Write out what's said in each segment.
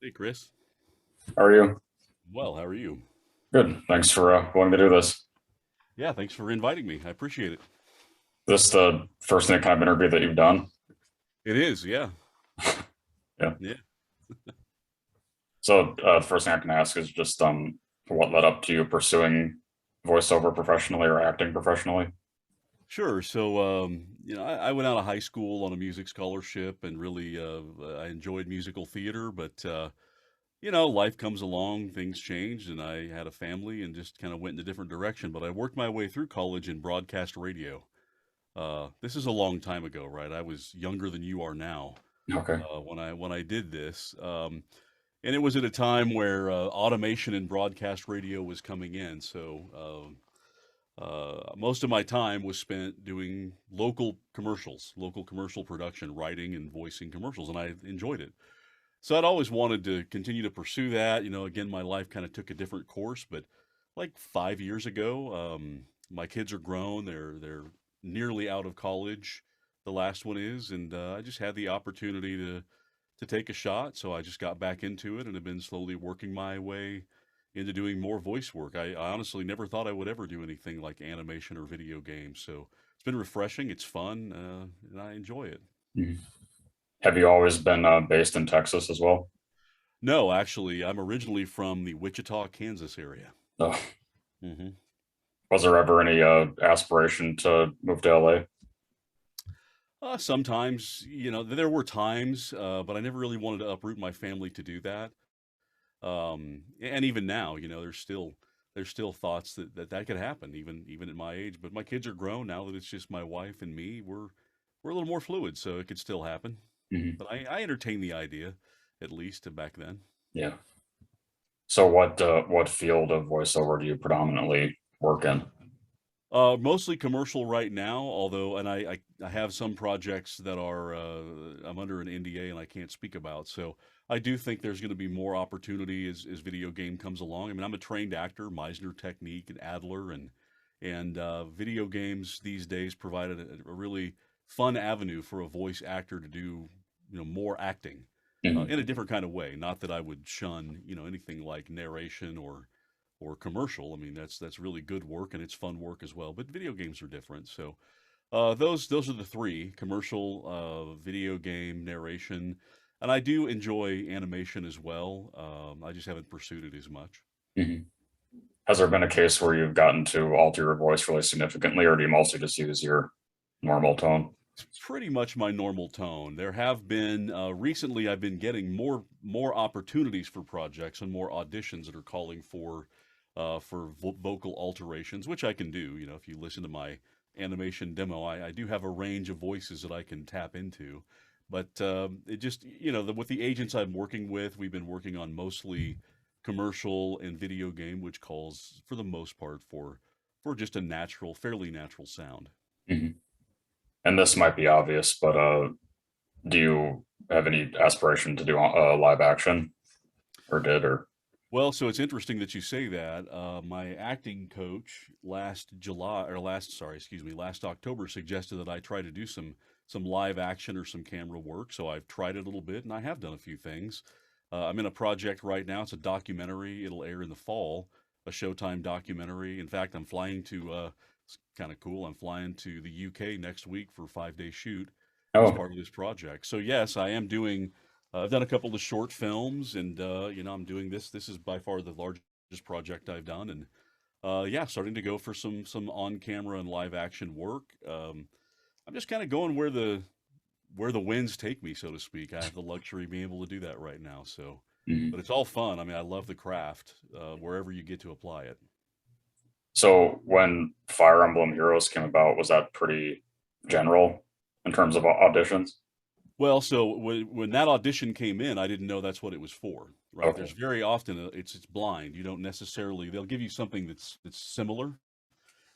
Hey, Chris. How are you? Well, how are you? Good. Thanks for wanting to do this. Yeah, thanks for inviting me. I appreciate it. This is the first kind of interview that you've done. It is, yeah. Yeah. Yeah. So the first thing I can ask is just what led up to you pursuing voiceover professionally or acting professionally? Sure. So, I went out of high school on a music scholarship and really I enjoyed musical theater, but life comes along, things changed, and I had a family and just kind of went in a different direction. But I worked my way through college in broadcast radio. This is a long time ago, right? I was younger than you are now Okay. when I did this. And it was at a time where automation in broadcast radio was coming in. So most of my time was spent doing local commercial production, writing and voicing commercials, and I enjoyed it. So I'd always wanted to continue to pursue that. Again, my life kind of took a different course, but like 5 years ago, my kids are grown. They're nearly out of college. The last one is, and I just had the opportunity to take a shot. So I just got back into it and have been slowly working my way into doing more voice work. I honestly never thought I would ever do anything like animation or video games. So it's been refreshing. It's fun, and I enjoy it. Mhm. Have you always been based in Texas as well? No, actually, I'm originally from the Wichita, Kansas area. Oh. hmm Was there ever any aspiration to move to LA? Sometimes, there were times, but I never really wanted to uproot my family to do that. And even now, there's still thoughts that could happen, even at my age. But my kids are grown now that it's just my wife and me. We're a little more fluid, so it could still happen. Mhm. But I entertain the idea, at least back then. Yeah. So what field of voiceover do you predominantly work in? Mostly commercial right now, although, and I have some projects that are I'm under an NDA and I can't speak about. So I do think there's going to be more opportunity as video game comes along. I mean, I'm a trained actor, Meisner technique and Adler, and video games these days provide a really fun avenue for a voice actor to do more acting Mhm. in a different kind of way. Not that I would shun anything like narration or commercial. I mean, that's really good work and it's fun work as well. But video games are different. So those are the three: commercial, video game, narration, and I do enjoy animation as well. I just haven't pursued it as much. Mhm. Has there been a case where you've gotten to alter your voice really significantly, or do you mostly just use your normal tone? It's pretty much my normal tone. There have been recently I've been getting more opportunities for projects and more auditions that are calling for vocal alterations, which I can do. If you listen to my animation demo, I do have a range of voices that I can tap into. But it just with the agents I'm working with, we've been working on mostly commercial and video game, which calls for the most part for just a fairly natural sound. Mhm. And this might be obvious, but do you have any aspiration to do live action, or did, or? Well, so it's interesting that you say that. My acting coach last October suggested that I try to do some live action or some camera work. So I've tried it a little bit, and I have done a few things. I'm in a project right now. It's a documentary. It'll air in the fall, a Showtime documentary. In fact, I'm flying to. It's kind of cool. I'm flying to the UK next week for a 5-day shoot as Oh. part of this project. So yes, I am doing I've done a couple of short films, and I'm doing this. This is by far the largest project I've done, and yeah, starting to go for some on camera and live action work. I'm just kind of going where the winds take me, so to speak. I have the luxury of being able to do that right now. So, but Mhm. it's all fun. I mean, I love the craft wherever you get to apply it. So when Fire Emblem Heroes came about, was that pretty general in terms of auditions? Well, so when that audition came in, I didn't know that's what it was for, right? Okay. There's very often it's blind. You don't necessarily they'll give you something that's similar.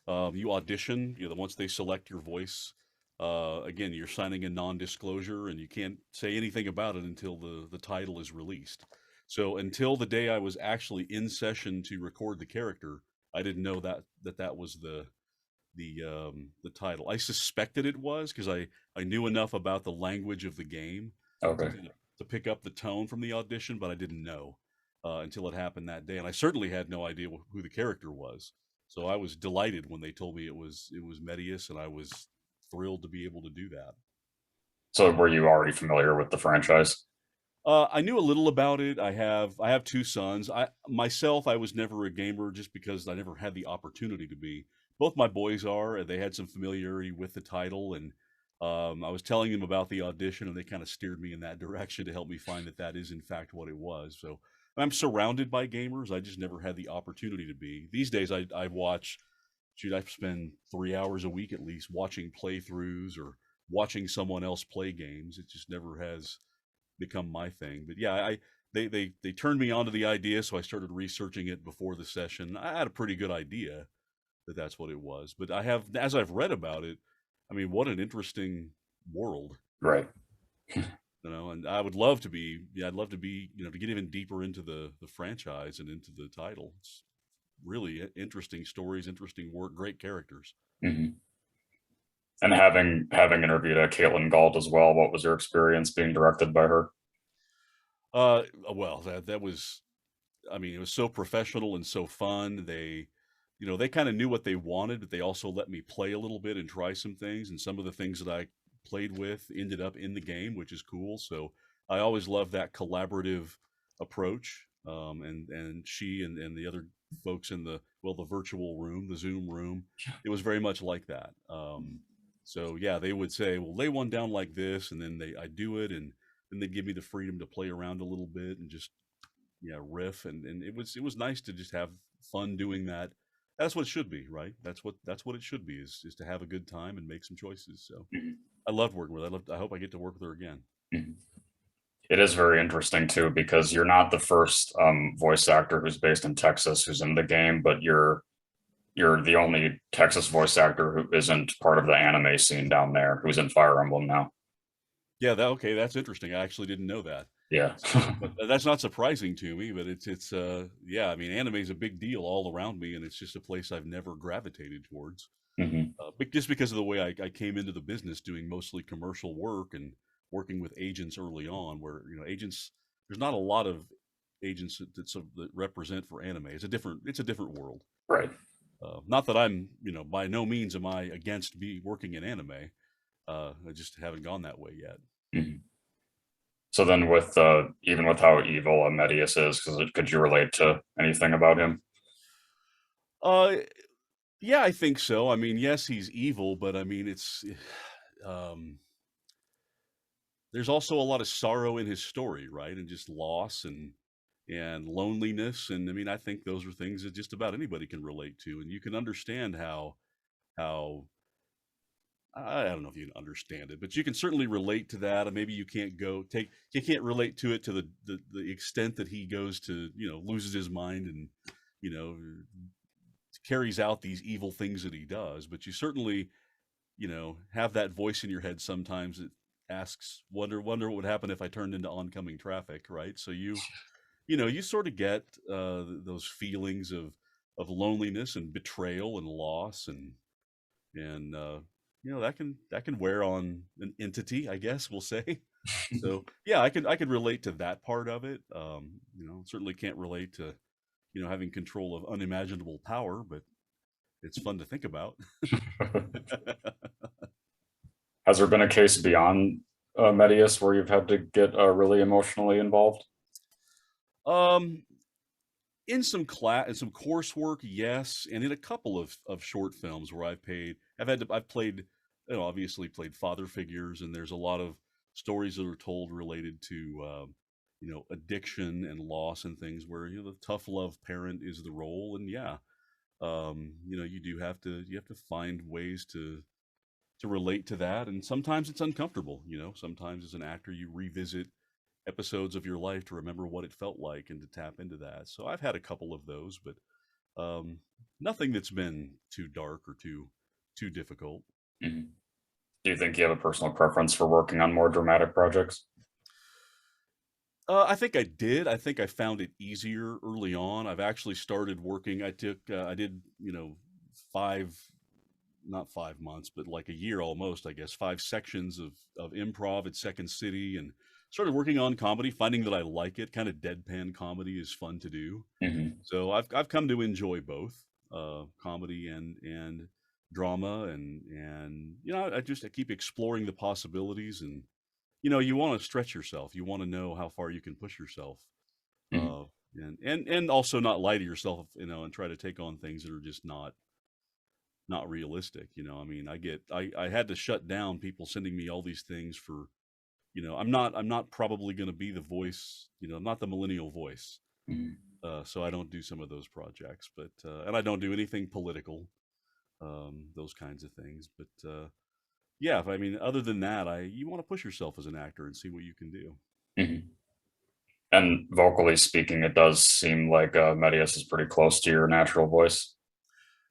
You audition, once they select your voice, again, you're signing a non-disclosure and you can't say anything about it until the title is released. So until the day I was actually in session to record the character, I didn't know that was the title. I suspected it was because I knew enough about the language of the game to Okay. kind of to pick up the tone from the audition, but I didn't know until it happened that day, and I certainly had no idea who the character was. So I was delighted when they told me it was Medeus, and I was thrilled to be able to do that. So were you already familiar with the franchise? I knew a little about it. I have two sons. I was never a gamer just because I never had the opportunity to be. Both my boys are, and they had some familiarity with the title, and I was telling them about the audition, and they kind of steered me in that direction to help me find that is in fact what it was. So I'm surrounded by gamers. I just never had the opportunity to be. These days, I watch. Shoot, I spend 3 hours a week at least watching playthroughs or watching someone else play games. It just never has become my thing. But yeah, they turned me on to the idea, so I started researching it before the session. I had a pretty good idea that that's what it was. But as I've read about it, I mean, what an interesting world, Right. And I would love to be, yeah, I'd love to be, to get even deeper into the franchise and into the title. It's really interesting stories, interesting work, great characters. Hmm. And having interviewed Caitlin Galt as well, what was your experience being directed by her? Well, that was, I mean, it was so professional and so fun. They kind of knew what they wanted, but they also let me play a little bit and try some things. And some of the things that I played with ended up in the game, which is cool. So I always love that collaborative approach. And she and the other folks in the virtual room, the Zoom room, it was very much like that. So yeah, they would say, well, lay one down like this, and then I do it, and then they'd give me the freedom to play around a little bit and just riff, and it was nice to just have fun doing that. That's what it should be, right? That's what it should be, is to have a good time and make some choices. So Mhm. I loved working with her. I hope I get to work with her again. Mhm. It is very interesting too, because you're not the first voice actor who's based in Texas who's in the game, but you're the only Texas voice actor who isn't part of the anime scene down there, who's in Fire Emblem now. Yeah, okay, that's interesting. I actually didn't know that. Yeah. So, but that's not surprising to me. But it's yeah. I mean, anime is a big deal all around me, and it's just a place I've never gravitated towards. Hmm. But just because of the way I came into the business, doing mostly commercial work and working with agents early on, where agents, there's not a lot of agents that represent for anime. It's a different world. Right. Not that I'm, by no means am I against working in anime. I just haven't gone that way yet. Mhm. So then, with even with how evil Medeus is, could you relate to anything about him? Uh, yeah, I think so. I mean, yes, he's evil, but I mean, um, there's also a lot of sorrow in his story, right? And just loss and loneliness. And I mean, I think those are things that just about anybody can relate to, and you can understand how I don't know if you can understand it, but you can certainly relate to that. And maybe you can't relate to it to the extent that he goes to, loses his mind and, you know, carries out these evil things that he does. But you certainly, have that voice in your head sometimes that asks, wonder what would happen if I turned into oncoming traffic, right? So you sort of get those feelings of loneliness and betrayal and loss and that can wear on an entity, I guess we'll say. So yeah, I could relate to that part of it. Certainly can't relate to having control of unimaginable power, but it's fun to think about. Has there been a case beyond Medeus where you've had to get really emotionally involved? um in some coursework, yes, and in a couple of short films where I've played, obviously played father figures, and there's a lot of stories that are told related to addiction and loss and things where the tough love parent is the role. And yeah, you have to find ways to relate to that, and sometimes it's uncomfortable. Sometimes as an actor you revisit episodes of your life to remember what it felt like and to tap into that. So I've had a couple of those, but um, nothing that's been too dark or too difficult. Mhm. Do you think you have a personal preference for working on more dramatic projects? I think I did. I think I found it easier early on. I've actually started working. I did, five, not 5 months, but like a year almost, I guess, 5 sections of improv at Second City, and started working on comedy, finding that I like it. Kind of deadpan comedy is fun to do. Hmm. So I've come to enjoy both comedy and drama, and I keep exploring the possibilities, and you want to stretch yourself. You want to know how far you can push yourself, Hmm. uh, and also not lie to yourself, and try to take on things that are just not realistic. I mean, I had to shut down people sending me all these things for, I'm not probably going to be the voice, I'm not the millennial voice. Hmm. So I don't do some of those projects, but and I don't do anything political, those kinds of things. But yeah, I mean, other than that, you want to push yourself as an actor and see what you can do. Hmm. And vocally speaking, it does seem like Medeus is pretty close to your natural voice.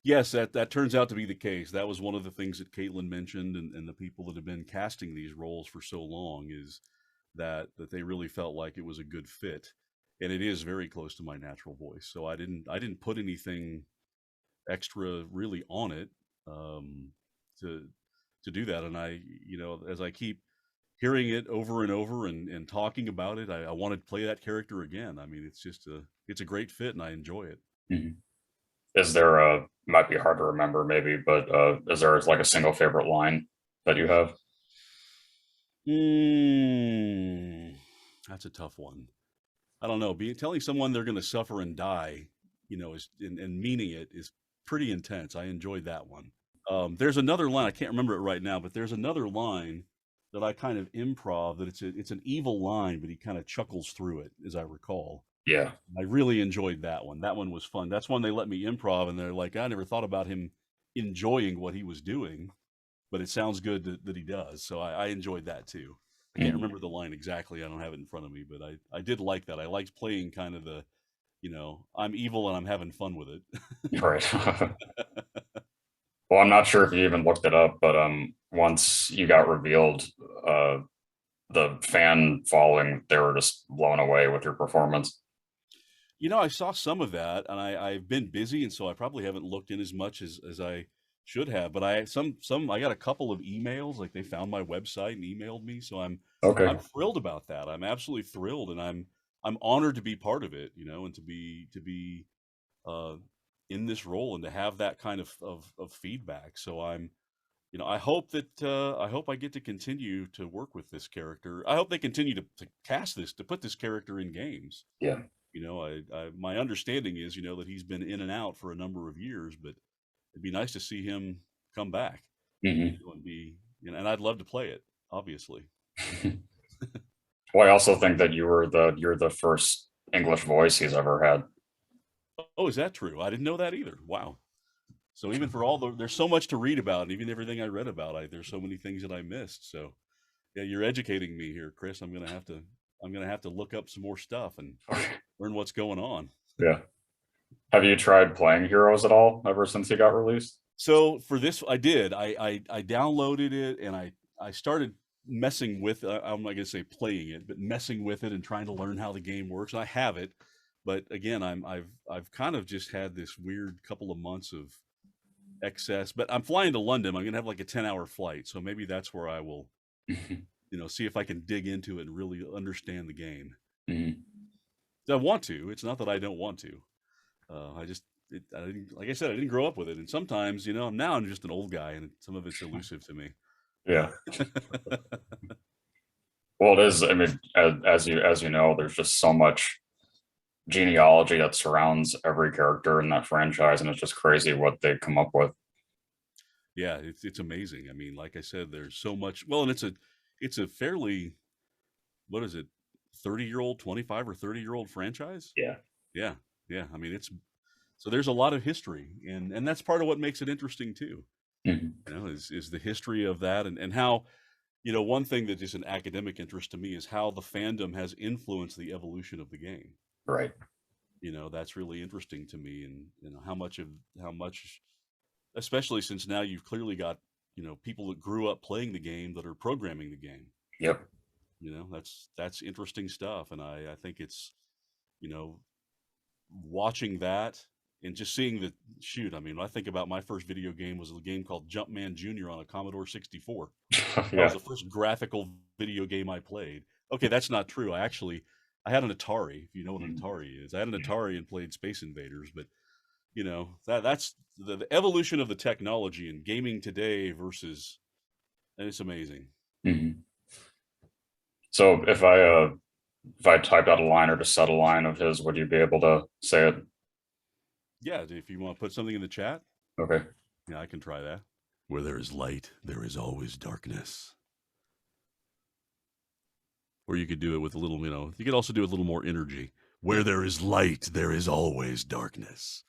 Yes, that turns out to be the case. That was one of the things that Caitlin mentioned, and the people that have been casting these roles for so long, is that they really felt like it was a good fit, and it is very close to my natural voice. So I didn't put anything extra really on it, um, to do that. And as I keep hearing it over and over, and talking about it, I want to play that character again. I mean, it's a great fit, and I enjoy it. Hmm. Is there a, might be hard to remember maybe, but is there like a single favorite line that you have? Mm, that's a tough one. I don't know. Telling someone they're going to suffer and die, is and meaning it is pretty intense. I enjoyed that one. There's another line, I can't remember it right now, but there's another line that I kind of improv, that it's an evil line, but he kind of chuckles through it, as I recall. Yeah. I really enjoyed that one. That one was fun. That's one they let me improv, and they're like, I never thought about him enjoying what he was doing, but it sounds good that he does. So I enjoyed that too. I can't Mhm. remember the line exactly. I don't have it in front of me, but I did like that. I liked playing kind of I'm evil and I'm having fun with it. Right. Well, I'm not sure if you even looked it up, but once you got revealed, uh, the fan following, they were just blown away with your performance. I saw some of that, and I've been busy, and so I probably haven't looked in as much as I should have. But I got a couple of emails, like they found my website and emailed me, so I'm Okay. thrilled about that. I'm absolutely thrilled, and I'm honored to be part of it, and to be uh, in this role, and to have that kind of feedback. So I hope I get to continue to work with this character. I hope they continue to cast this, to put this character in games. Yeah. My understanding is, that he's been in and out for a number of years, but it'd be nice to see him come back, Hmm. and and I'd love to play it, obviously. Well, I also think that you're the first English voice he's ever had. Oh, is that true? I didn't know that either. Wow. So even for there's so much to read about, and even everything I read about, there's so many things that I missed. So yeah, you're educating me here, Chris. I'm gonna have to look up some more stuff and learn what's going on. Yeah. Have you tried playing Heroes at all ever since he got released? So for this, I did. I downloaded it, and I started messing with. I'm not gonna say playing it, but messing with it and trying to learn how the game works. I have it, but again, I've kind of just had this weird couple of months of excess. But I'm flying to London. I'm gonna have like a 10-hour flight, so maybe that's where I will, see if I can dig into it and really understand the game. Mhm. I want to. It's not that I don't want to. I didn't, like I said, I didn't grow up with it, and sometimes, now I'm just an old guy, and some of it's elusive to me. Yeah. Well, it is. I mean, as you know, there's just so much genealogy that surrounds every character in that franchise, and it's just crazy what they come up with. Yeah, it's amazing. I mean, like I said, there's so much. Well, and it's a fairly, what is it, 30-year-old, 25 or 30-year-old franchise. Yeah. Yeah, yeah. I mean, it's so there's a lot of history, and that's part of what makes it interesting too. Mhm. Is the history of that, and how, one thing that is an academic interest to me is how the fandom has influenced the evolution of the game. Right. That's really interesting to me, and how much, especially since now you've clearly got, people that grew up playing the game that are programming the game. Yep. That's interesting stuff, and I think it's, you know watching that, and just seeing the shoot. I mean, when I think about my first video game, was a game called Jumpman Junior on a Commodore 64. That was Yeah. the first graphical video game I played. Okay, that's not true. I had an Atari. If you know what an Mhm. Atari is, I had an Yeah. Atari and played Space Invaders. But that's the evolution of the technology in gaming today versus, and it's amazing. Mhm. So if I typed out a line or just said a line of his, would you be able to say it? Yeah, if you want to put something in the chat, Okay. yeah, I can try that. Where there is light, there is always darkness. Or you could do it with a little, you could also do it with a little more energy. Where there is light, there is always darkness.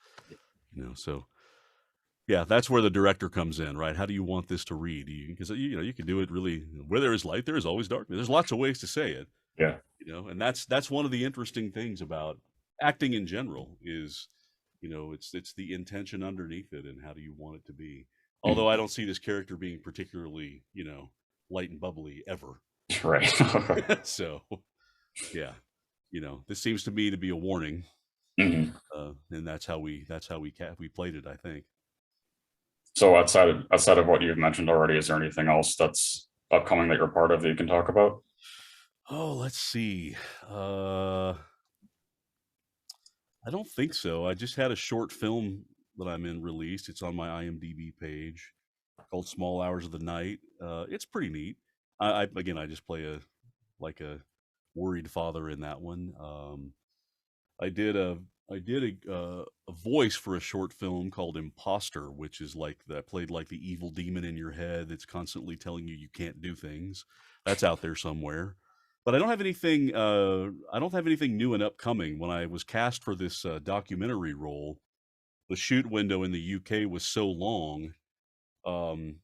So yeah, that's where the director comes in, right? How do you want this to read? Because you can do it really. Where there is light, there is always darkness. There's lots of ways to say it, Yeah. and that's one of the interesting things about acting in general is, it's the intention underneath it and how do you want it to be. Mhm. Although I don't see this character being particularly, light and bubbly ever. Right. So yeah, this seems to me to be a warning, Mhm. and that's how we played it, I think. So outside of what you've mentioned already, is there anything else that's upcoming that you're part of that you can talk about? Oh, let's see. Uh, I don't think so. I just had a short film that I'm in released. It's on my IMDb page called Small Hours of the Night. It's pretty neat. I just play a worried father in that one. I did a voice for a short film called Imposter, which is like that played like the evil demon in your head that's constantly telling you can't do things. That's out there somewhere. But I don't have anything. I don't have anything new and upcoming. When I was cast for this documentary role, the shoot window in the UK was so long, um,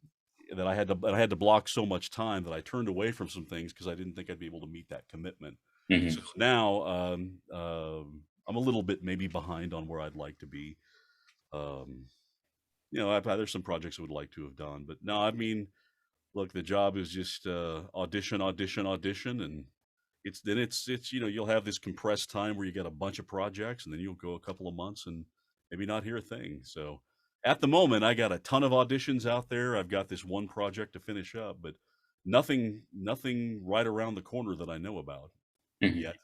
that I had to block so much time that I turned away from some things because I didn't think I'd be able to meet that commitment. So Mhm. now, I'm a little bit maybe behind on where I'd like to be. Um, there's some projects I would like to have done, but no, I mean, look, the job is just audition, audition, audition, and it's you'll have this compressed time where you get a bunch of projects, and then you'll go a couple of months and maybe not hear a thing. So at the moment, I got a ton of auditions out there. I've got this one project to finish up, but nothing right around the corner that I know about Mhm. yet.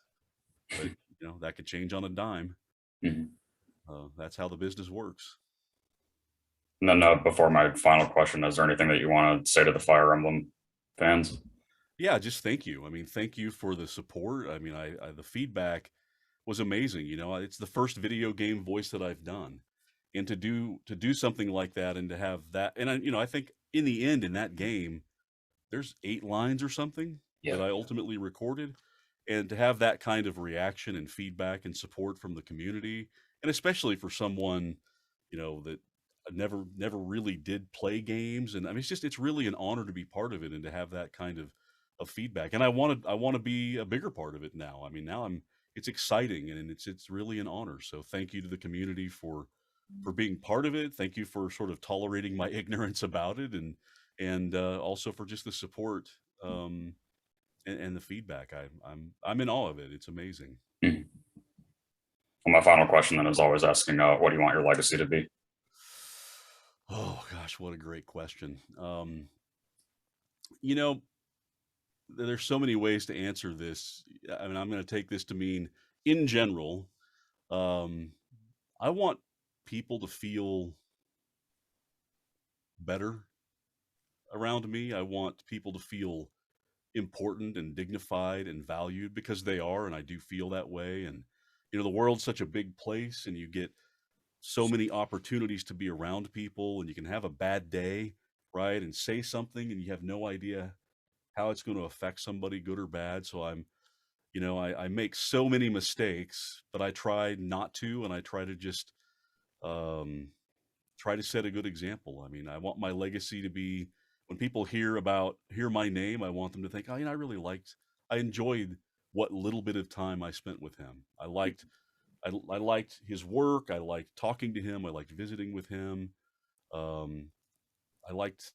But that could change on a dime. Mhm. That's how the business works. And then before my final question, is there anything that you want to say to the Fire Emblem fans? Yeah, just thank you. I mean, thank you for the support. I mean, the feedback was amazing. It's the first video game voice that I've done, and to do something like that and to have that, and I think in the end in that game, there's 8 lines or something that Yeah. I ultimately recorded, and to have that kind of reaction and feedback and support from the community, and especially for someone, that never really did play games, and I mean, it's really an honor to be part of it and to have that kind of feedback. And I want to be a bigger part of it now. I mean, now it's exciting and it's really an honor. So thank you to the community for being part of it. Thank you for sort of tolerating my ignorance about it, and also for just the support, and the feedback. I'm in awe of it. It's amazing. Mhm. Well, my final question then is always asking, what do you want your legacy to be? Oh gosh, what a great question. You know, there's so many ways to answer this. I mean, I'm going to take this to mean, in general, um, I want people to feel better around me. I want people to feel important and dignified and valued because they are, and I do feel that way. And the world's such a big place, and you get so many opportunities to be around people, and you can have a bad day, right, and say something, and you have no idea how it's going to affect somebody, good or bad. So I make so many mistakes, but I try not to, and I try to just um, try to set a good example. I mean, I want my legacy to be, when people hear my name, I want them to think, oh, I enjoyed what little bit of time I spent with him. I liked his work. I liked talking to him. I liked visiting with him. Um, I liked,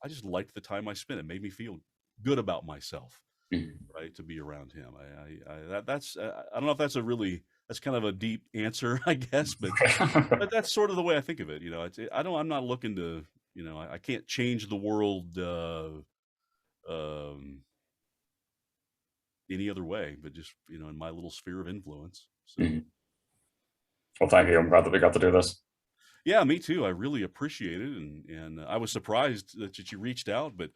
I just liked the time I spent. It made me feel good about myself, Mhm. right? To be around him. That's, I don't know if that's kind of a deep answer, I guess, but that's sort of the way I think of it. I'm not looking to, I can't change the world, um, any other way, but just in my little sphere of influence. So. Mhm. Well, thank you. I'm glad that we got to do this. Yeah, me too. I really appreciate it, and I was surprised that you reached out. But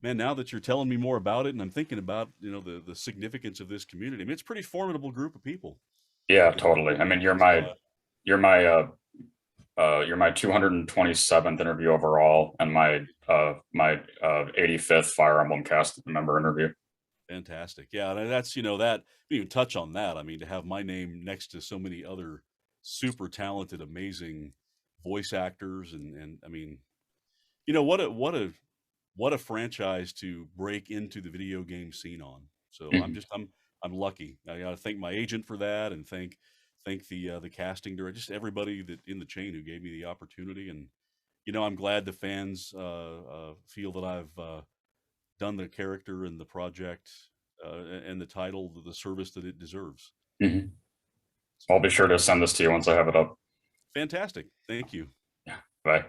man, now that you're telling me more about it, and I'm thinking about the significance of this community, I mean, it's a pretty formidable group of people. Yeah, It's totally. I really mean, so. you're my you're my 227th interview overall, and my 85th Fire Emblem cast member interview. Fantastic. Yeah, and that's that you even touch on that. I mean, to have my name next to so many other super talented, amazing voice actors, and I mean, what a franchise to break into the video game scene on. So Mhm. I'm lucky. I got to thank my agent for that, and thank the casting director, just everybody that in the chain who gave me the opportunity. And I'm glad the fans feel that I've done the character and the project and the title the service that it deserves. Mhm. I'll be sure to send this to you once I have it up. Fantastic. Thank you. Yeah. Bye.